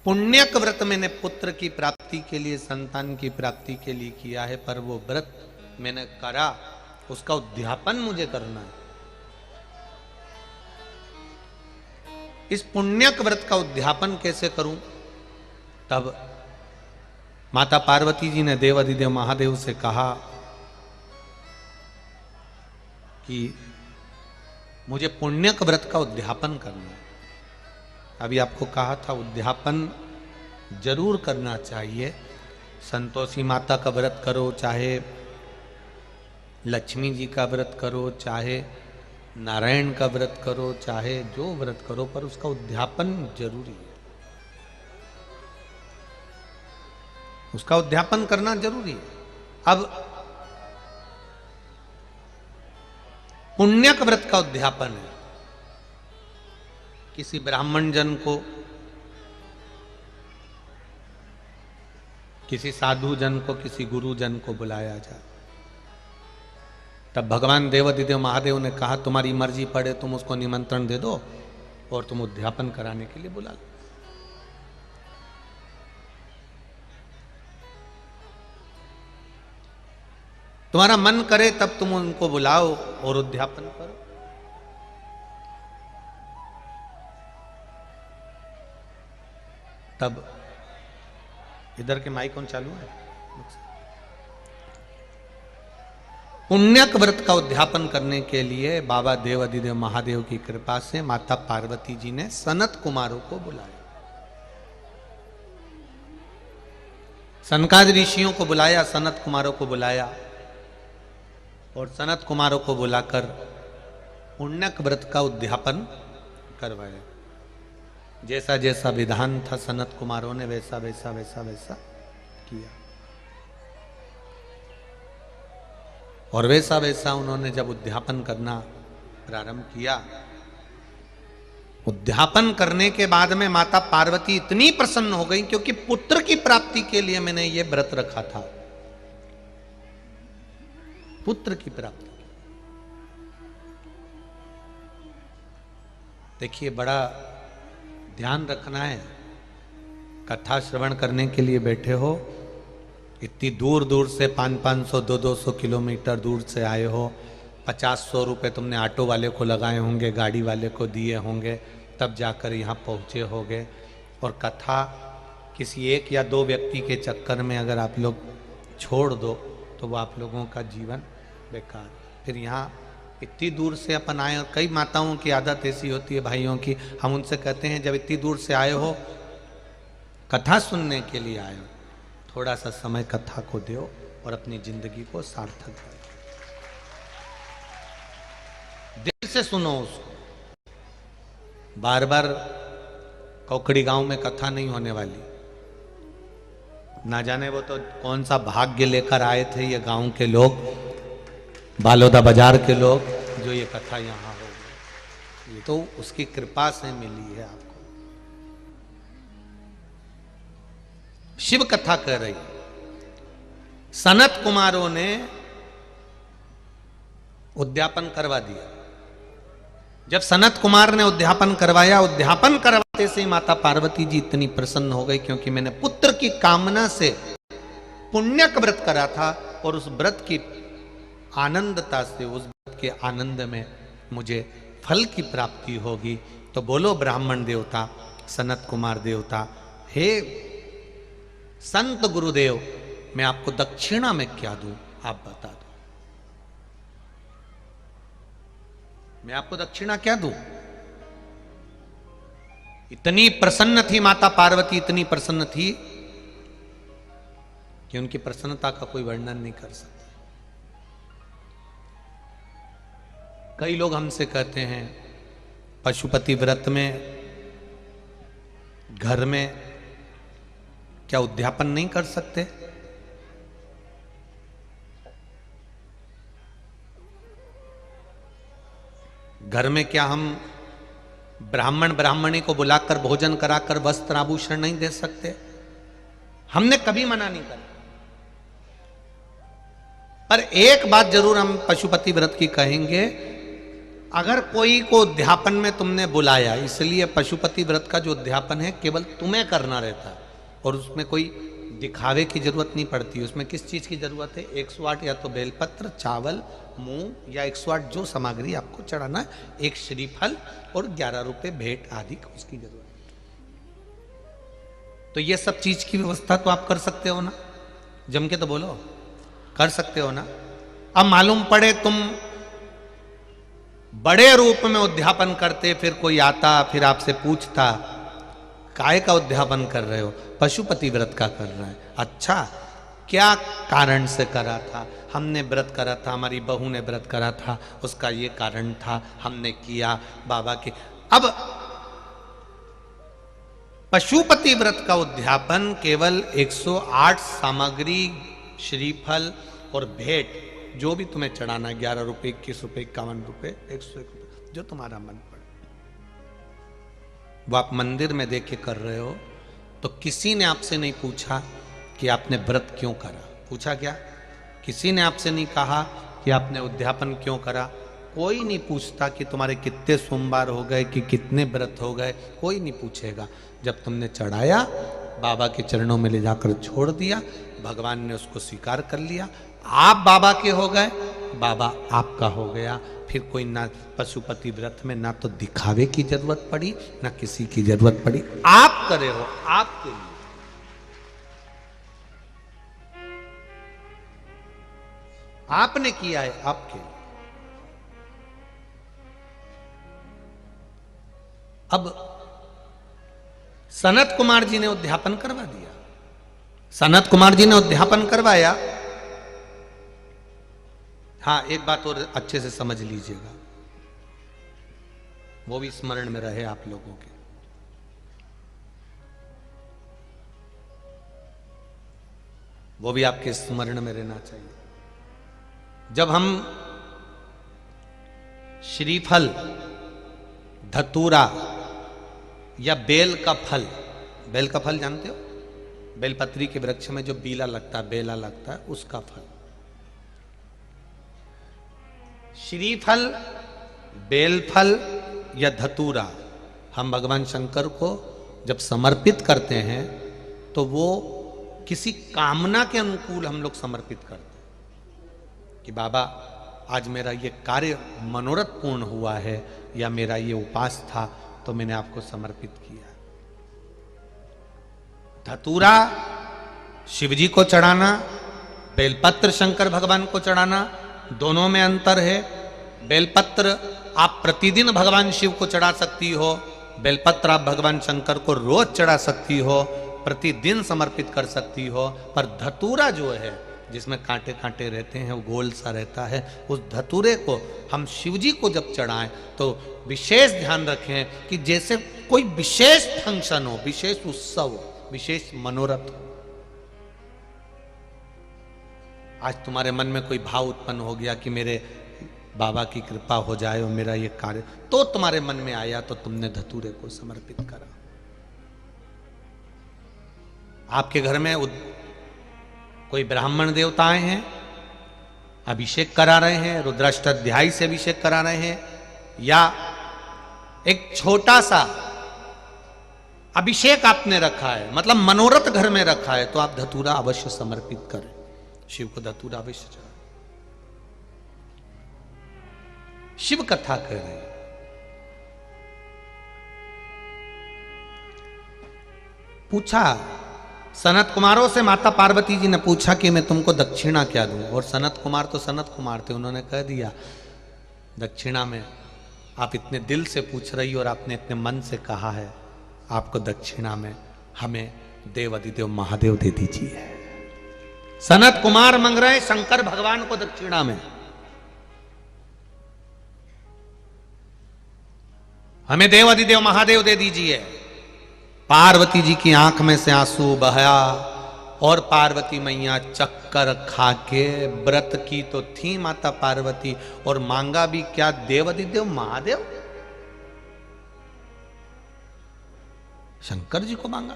पुण्यक व्रत मैंने पुत्र की प्राप्ति के लिए, संतान की प्राप्ति के लिए किया है, पर वो व्रत मैंने करा, उसका उद्यापन मुझे करना है। इस पुण्यक व्रत का उद्यापन कैसे करूं? तब माता पार्वती जी ने देवाधिदेव महादेव से कहा कि मुझे पुण्यक व्रत का उद्यापन करना है। अभी आपको कहा था उद्यापन जरूर करना चाहिए। संतोषी माता का व्रत करो, चाहे लक्ष्मी जी का व्रत करो, चाहे नारायण का व्रत करो, चाहे जो व्रत करो, पर उसका उद्यापन जरूरी है। उसका उद्यापन करना जरूरी है। अब पुण्यक व्रत का उद्यापन है। किसी ब्राह्मण जन को, किसी साधु जन को, किसी गुरु जन को बुलाया जाए। तब भगवान देवाधिदेव महादेव ने कहा तुम्हारी मर्जी पड़े तुम उसको निमंत्रण दे दो और तुम उद्यापन कराने के लिए बुला लो। तुम्हारा मन करे तब तुम उनको बुलाओ और उद्यापन करो। तब इधर के माइक कौन चालू है? पुण्यक व्रत का उद्यापन करने के लिए बाबा देवाधिदेव महादेव की कृपा से माता पार्वती जी ने सनत कुमारों को बुलाया, सनकादि ऋषियों को बुलाया, सनत कुमारों को बुलाया और सनत कुमारों को बुलाकर पुण्यक व्रत का उद्यापन करवाया। जैसा जैसा विधान था सनत कुमारों ने वैसा वैसा वैसा वैसा किया और वैसा वैसा उन्होंने जब उद्यापन करना प्रारंभ किया, उद्यापन करने के बाद में माता पार्वती इतनी प्रसन्न हो गई क्योंकि पुत्र की प्राप्ति के लिए मैंने ये व्रत रखा था। पुत्र की प्राप्ति। देखिए बड़ा ध्यान रखना है। कथा श्रवण करने के लिए बैठे हो, इतनी दूर दूर से 500-500 200-200 किलोमीटर दूर से आए हो, 50-100 रुपये तुमने ऑटो वाले को लगाए होंगे, गाड़ी वाले को दिए होंगे, तब जाकर यहाँ पहुँचे होंगे। और कथा किसी एक या दो व्यक्ति के चक्कर में अगर आप लोग छोड़ दो तो वो आप लोगों का जीवन बेकार। फिर यहाँ इतनी दूर से अपन आए, और कई माताओं की आदत ऐसी होती है भाइयों की, हम उनसे कहते हैं जब इतनी दूर से आए हो, कथा सुनने के लिए आए हो, थोड़ा सा समय कथा को दो और अपनी जिंदगी को सार्थक करो। दिल से सुनो उसको। बार बार कौकड़ी गांव में कथा नहीं होने वाली। ना जाने वो तो कौन सा भाग्य लेकर आए थे ये गांव के लोग, बालोदा बाजार के लोग, जो ये कथा यहाँ हो गई। ये तो उसकी कृपा से मिली है आपको। शिव कथा कह रही। सनत कुमारों ने उद्यापन करवा दिया। जब सनत कुमार ने उद्यापन करवाया, उद्यापन करवाते से माता पार्वती जी इतनी प्रसन्न हो गई क्योंकि मैंने पुत्र की कामना से पुण्यक व्रत करा था और उस व्रत की आनंदता से, उस व्रत के आनंद में मुझे फल की प्राप्ति होगी। तो बोलो ब्राह्मण देवता, सनत कुमार देवता, हे संत गुरुदेव, मैं आपको दक्षिणा में क्या दूं, आप बता दो। मैं आपको दक्षिणा क्या दूं? इतनी प्रसन्न थी माता पार्वती, इतनी प्रसन्न थी कि उनकी प्रसन्नता का कोई वर्णन नहीं कर सकता। कई लोग हमसे कहते हैं पशुपति व्रत में घर में क्या उद्यापन नहीं कर सकते? घर में क्या हम ब्राह्मण ब्राह्मणी को बुलाकर भोजन कराकर वस्त्र आभूषण नहीं दे सकते? हमने कभी मना नहीं करा। पर एक बात जरूर हम पशुपति व्रत की कहेंगे अगर कोई को उद्यापन में तुमने बुलाया, इसलिए पशुपति व्रत का जो उद्यापन है केवल तुम्हें करना रहता है और उसमें कोई दिखावे की जरूरत नहीं पड़ती। उसमें किस चीज की जरूरत है? 108 या तो बेलपत्र, चावल, मूंग या 108 जो सामग्री आपको चढ़ाना है, एक श्रीफल और 11 रुपए भेंट आदि उसकी जरूरत है। तो ये सब चीज की व्यवस्था तो आप कर सकते हो ना, जम के तो बोलो, कर सकते हो ना। अब मालूम पड़े तुम बड़े रूप में उद्यापन करते, फिर कोई आता फिर आपसे पूछता काय का उद्यापन कर रहे हो? पशुपति व्रत का कर रहे हैं। अच्छा, क्या कारण से करा था? हमने व्रत करा था, हमारी बहू ने व्रत करा था, उसका ये कारण था, हमने किया बाबा के। अब पशुपति व्रत का उद्यापन केवल 108 सामग्री, श्रीफल और भेंट जो भी तुम्हें चढ़ाना है, 11 रुपए, 21 रुपए, 51 रुपए, 101 रुपए, जो तुम्हारा मन पड़े, वो आप मंदिर में देके कर रहे हो। तो किसी ने आपसे नहीं पूछा कि आपने व्रत क्यों करा। पूछा क्या? किसी ने आपसे नहीं कहा कि आपने उद्यापन क्यों करा। कोई नहीं पूछता कि तुम्हारे कितने सोमवार हो गए, कि कितने व्रत हो गए, कोई नहीं पूछेगा। जब तुमने चढ़ाया, बाबा के चरणों में ले जाकर छोड़ दिया, भगवान ने उसको स्वीकार कर लिया, आप बाबा के हो गए, बाबा आपका हो गया। फिर कोई ना पशुपति व्रत में ना तो दिखावे की जरूरत पड़ी, ना किसी की जरूरत पड़ी। आप करे हो आपके लिए। आपने किया है आपके लिए। अब सनत कुमार जी ने उद्यापन करवा दिया। सनत कुमार जी ने उद्यापन करवाया। हाँ, एक बात और अच्छे से समझ लीजिएगा, वो भी स्मरण में रहे आप लोगों के। वो भी आपके स्मरण में रहना चाहिए। जब हम श्रीफल, धतूरा या बेल का फल, बेल का फल जानते हो? बेलपत्री के वृक्ष में जो बीला लगता है, बेला लगता है, उसका फल। श्रीफल, बेलफल या धतूरा हम भगवान शंकर को जब समर्पित करते हैं तो वो किसी कामना के अनुकूल हम लोग समर्पित करते हैं कि बाबा आज मेरा ये कार्य मनोरथ पूर्ण हुआ है, या मेरा ये उपास था तो मैंने आपको समर्पित किया। धतूरा शिव जी को चढ़ाना, बेलपत्र शंकर भगवान को चढ़ाना, दोनों में अंतर है। बेलपत्र आप प्रतिदिन भगवान शिव को चढ़ा सकती हो, बेलपत्र आप भगवान शंकर को रोज चढ़ा सकती हो, प्रतिदिन समर्पित कर सकती हो। पर धतूरा जो है, जिसमें कांटे कांटे रहते हैं, वो गोल सा रहता है, उस धतूरे को हम शिव जी को जब चढ़ाएं तो विशेष ध्यान रखें कि जैसे कोई विशेष फंक्शन हो, विशेष उत्सव हो, विशेष मनोरथ हो। आज तुम्हारे मन में कोई भाव उत्पन्न हो गया कि मेरे बाबा की कृपा हो जाए और मेरा ये कार्य, तो तुम्हारे मन में आया तो तुमने धतूरे को समर्पित करा। आपके घर में कोई ब्राह्मण देवताएं हैं, अभिषेक करा रहे हैं, रुद्राष्टाध्यायी से अभिषेक करा रहे हैं, या एक छोटा सा अभिषेक आपने रखा है, मतलब मनोरथ घर में रखा है, तो आप धतूरा अवश्य समर्पित करें। शिव को धतूरा अवश्य चढ़ाएं। शिव कथा कह रहे हैं। पूछा सनत कुमारों से, माता पार्वती जी ने पूछा कि मैं तुमको दक्षिणा क्या दूं, और सनत कुमार तो सनत कुमार थे, उन्होंने कह दिया दक्षिणा में आप इतने दिल से पूछ रही हो और आपने इतने मन से कहा है, आपको दक्षिणा में हमें देव अधिदेव महादेव दे दीजिए। सनत कुमार मांग रहे शंकर भगवान को दक्षिणा में, हमें देव अधिदेव महादेव दे दीजिए। पार्वती जी की आंख में से आंसू बहाया और पार्वती मैया चक्कर खा के, व्रत की तो थी माता पार्वती, और मांगा भी क्या? देव अधिदेव महादेव, शंकर जी को मांगा।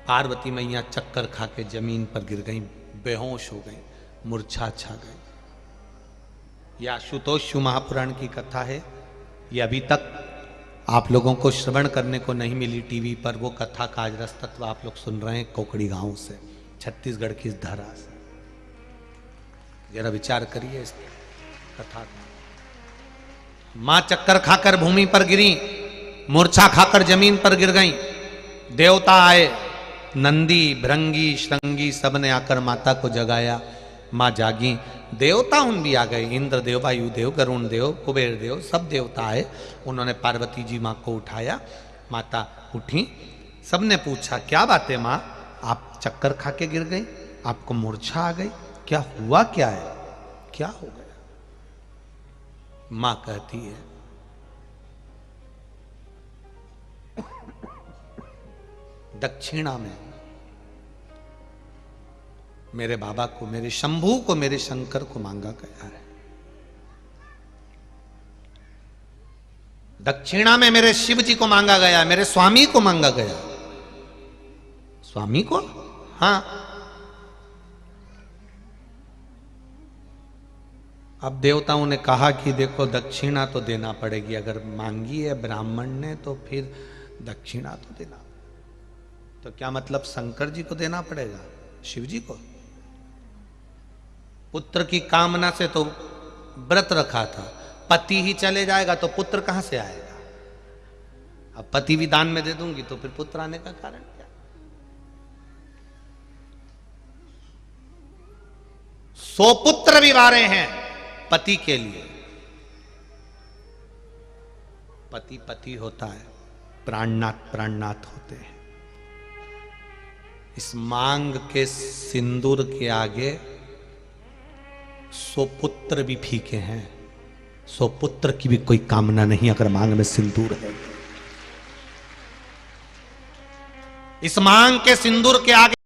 पार्वती मैया चक्कर खा के जमीन पर गिर गई, बेहोश हो गई, मूर्छा छा गई। यह आशुतोष महापुराण की कथा है। ये अभी तक आप लोगों को श्रवण करने को नहीं मिली टीवी पर, वो कथा काजरस तत्व आप लोग सुन रहे हैं कोकड़ी गांव से, छत्तीसगढ़ की इस धरा से। जरा विचार करिए इस कथा का। मां चक्कर खाकर भूमि पर गिरी, मूर्छा खाकर जमीन पर गिर गई। देवता आए, नंदी भृंगी श्रृंगी सब ने आकर माता को जगाया। मां जागी, देवता उन भी आ गए, इंद्र देव, वायु देव, गरुण देव, कुबेर देव, सब देवता आए। उन्होंने पार्वती जी मां को उठाया। माता उठी, सबने पूछा क्या बात है मां, आप चक्कर खा के गिर गई, आपको मूर्छा आ गई, क्या हुआ, क्या है, क्या हो गया? मां कहती है दक्षिणा में मेरे बाबा को, मेरे शंभू को, मेरे शंकर को मांगा गया है। दक्षिणा में मेरे शिव जी को मांगा गया, मेरे स्वामी को मांगा गया। स्वामी को? हां। अब देवताओं ने कहा कि देखो दक्षिणा तो देना पड़ेगी, अगर मांगी है ब्राह्मण ने तो फिर दक्षिणा तो देना। तो क्या मतलब शंकर जी को देना पड़ेगा, शिव जी को? पुत्र की कामना से तो व्रत रखा था, पति ही चले जाएगा तो पुत्र कहां से आएगा? अब पति भी दान में दे दूंगी तो फिर पुत्र आने का कारण क्या? सो पुत्र भी वारे हैं पति के लिए। पति पति होता है, प्राणनाथ प्राणनाथ होते हैं। इस मांग के सिंदूर के आगे सो पुत्र भी फीके हैं, सो पुत्र की भी कोई कामना नहीं अगर मांग में सिंदूर है। इस मांग के सिंदूर के आगे